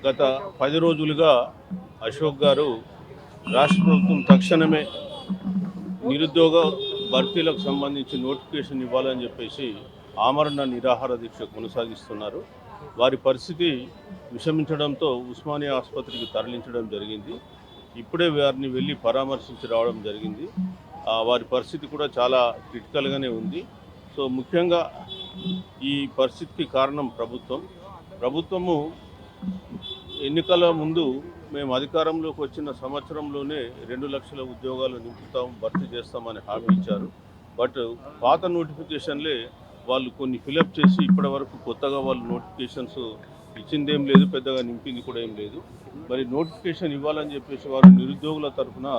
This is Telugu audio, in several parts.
గత 10 రోజులుగా అశోక్ గారు రాష్ట్ర ప్రభుత్వం తక్షణమే నిరుద్యోగ భర్తీలకు సంబంధించి నోటిఫికేషన్ ఇవ్వాలని చెప్పేసి ఆమరణ నిరాహార దీక్ష కొనసాగిస్తున్నారు. వారి పరిస్థితి విషమించడంతో ఉస్మానియా ఆసుపత్రికి తరలించడం జరిగింది. ఇప్పుడే వారిని వెళ్ళి పరామర్శించి రావడం జరిగింది. వారి పరిస్థితి కూడా చాలా క్రిటికల్గానే ఉంది. సో ముఖ్యంగా ఈ పరిస్థితికి కారణం ప్రభుత్వము ఎన్నికల ముందు మేము అధికారంలోకి వచ్చిన సంవత్సరంలోనే 2 లక్షల ఉద్యోగాలు నింపుతాం, భర్తీ చేస్తామని హామీ ఇచ్చారు. బట్ పాత నోటిఫికేషన్లే వాళ్ళు కొన్ని ఫిలప్ చేసి ఇప్పటి వరకు కొత్తగా వాళ్ళు నోటిఫికేషన్స్ ఇచ్చిందేం లేదు, పెద్దగా నింపింది కూడా ఏం లేదు. మరి నోటిఫికేషన్ ఇవ్వాలని చెప్పేసి వారు నిరుద్యోగుల తరఫున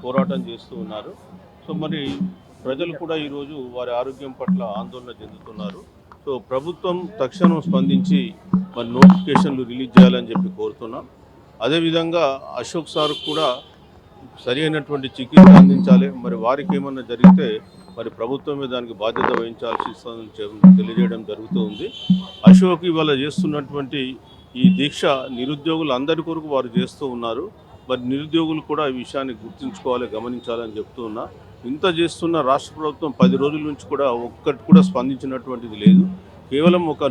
పోరాటం చేస్తూ ఉన్నారు. సో మరి ప్రజలు కూడా ఈరోజు వారి ఆరోగ్యం పట్ల ఆందోళన చెందుతున్నారు. సో ప్రభుత్వం తక్షణం స్పందించి మరి నోటిఫికేషన్లు రిలీజ్ చేయాలని చెప్పి కోరుతున్నాం. అదేవిధంగా అశోక్ సార్ కూడా సరి అయినటువంటి చికిత్స అందించాలి. మరి వారికి ఏమన్నా జరిగితే మరి ప్రభుత్వమే దానికి బాధ్యత వహించాల్సి తెలియజేయడం జరుగుతూ ఉంది. అశోక్ ఇవాళ చేస్తున్నటువంటి ఈ దీక్ష నిరుద్యోగులందరి కొరకు వారు చేస్తూ ఉన్నారు. మరి నిరుద్యోగులు కూడా ఈ విషయాన్ని గుర్తుంచుకోవాలి, గమనించాలని చెప్తూ ఉన్నా. ఇంత చేస్తున్న రాష్ట్ర ప్రభుత్వం 10 రోజుల నుంచి కూడా ఒక్కటి కూడా స్పందించినటువంటిది లేదు. కేవలం ఒక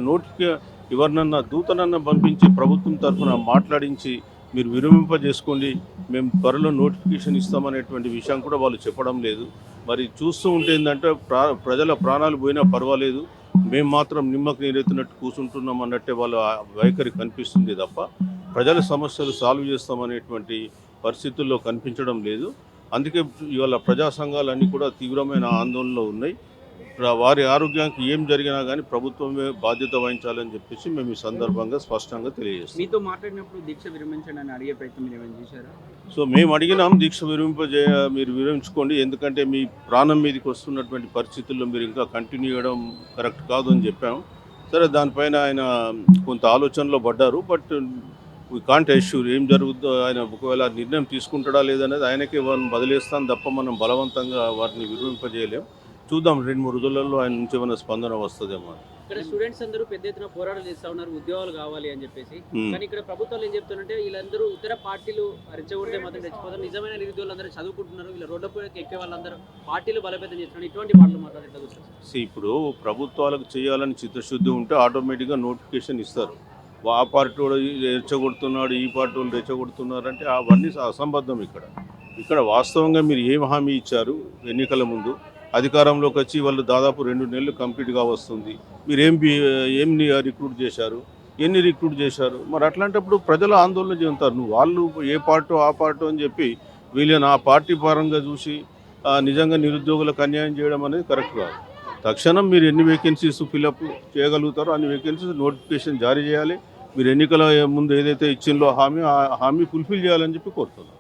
ఎవరినన్నా దూతనన్నా పంపించి ప్రభుత్వం తరఫున మాట్లాడించి మీరు విరమింపజేసుకోండి, మేము త్వరలో నోటిఫికేషన్ ఇస్తామనేటువంటి విషయం కూడా వాళ్ళు చెప్పడం లేదు. మరి చూస్తూ ఉంటే ఏంటంటే ప్రజల ప్రాణాలు పోయినా పర్వాలేదు, మేము మాత్రం నిమ్మకు నీరెత్తినట్టు కూర్చుంటున్నాం అన్నట్టే వాళ్ళ వైఖరి కనిపిస్తుంది తప్ప ప్రజల సమస్యలు సాల్వ్ చేస్తామనేటువంటి పరిస్థితుల్లో కనిపించడం లేదు. అందుకే ఇవాళ ప్రజా సంఘాలన్నీ కూడా తీవ్రమైన ఆందోళనలో ఉన్నాయి. వారి ఆరోగ్యానికి ఏం జరిగినా కానీ ప్రభుత్వమే బాధ్యత వహించాలని చెప్పేసి మేము ఈ సందర్భంగా స్పష్టంగా తెలియజేస్తాం. మీతో మాట్లాడినప్పుడు దీక్ష విరమించండి అని అడిగే ప్రయత్నం మీరు ఏమైనా చేశారా? సో మేము అడిగినాం, దీక్ష మీరు విరమించుకోండి, ఎందుకంటే మీ ప్రాణం మీదకి వస్తున్నటువంటి పరిస్థితుల్లో మీరు ఇంకా కంటిన్యూ చేయడం కరెక్ట్ కాదు అని చెప్పాము. సరే, దానిపైన ఆయన కొంత ఆలోచనలో పడ్డారు. బట్ వీ కాంట్ ఎష్యూర్ ఏం జరుగుతుందో, ఆయన ఒకవేళ నిర్ణయం తీసుకుంటాడా లేదనేది ఆయనకే వారిని బదిలేస్తాను తప్ప మనం బలవంతంగా వారిని విరమింపజేయలేం. చూద్దాం, 2-3 రోజులలో ఆయన నుంచి ఏమైనా స్పందన వస్తుందేమో. ఇక్కడ స్టూడెంట్స్ అందరూ పెద్ద ఎత్తున పోరాటాలు చేస్తూ ఉన్నారు ఉద్యోగాలు కావాలి అని చెప్పేసి. కానీ ఇక్కడ ప్రభుత్వాలు ఏం చెప్తున్నారంటే వీళ్ళందరూ ఇతర పార్టీలు రెచ్చగొడితే మాత్రం రెచ్చిపోతారు, నిజమైన నిరుద్యోగులు అందరూ చదువుకుంటున్నారు, వీళ్ళ రోడ్లపై ఎక్కే వాళ్ళందరూ పార్టీలు బలోపేతం చేస్తున్నారు, ఇటువంటి మాటలు మాట్లాడేది. ఇప్పుడు ప్రభుత్వాలకు చేయాలని చిత్తశుద్ధి ఉంటే ఆటోమేటిక్గా నోటిఫికేషన్ ఇస్తారు. ఆ పార్టీ వాడు రెచ్చగొడుతున్నాడు, ఈ పార్టీ వాళ్ళు రెచ్చగొడుతున్నారు అంటే అవన్నీ అసంబద్ధం. ఇక్కడ వాస్తవంగా మీరు ఏం హామీ ఇచ్చారు ఎన్నికల ముందు? అధికారంలోకి వచ్చి వాళ్ళు దాదాపు 2 నెలలు కంప్లీట్గా వస్తుంది. మీరు ఏం రిక్రూట్ చేశారు, ఎన్ని రిక్రూట్ చేశారు? మరి అట్లాంటప్పుడు ప్రజలు ఆందోళన చెందుతారు. వాళ్ళు ఏ పార్టీ ఆ పార్టీ అని చెప్పి వీళ్ళని ఆ పార్టీ పరంగా చూసి నిజంగా నిరుద్యోగులకు అన్యాయం చేయడం అనేది కరెక్ట్ కాదు. తక్షణం మీరు ఎన్ని వేకెన్సీస్ ఫిలప్ చేయగలుగుతారో అన్ని వేకెన్సీస్ నోటిఫికేషన్ జారీ చేయాలి. మీరు ఎన్నికల ముందు ఏదైతే ఇచ్చిందో హామీ ఫుల్ఫిల్ చేయాలని చెప్పి కోరుతున్నాను.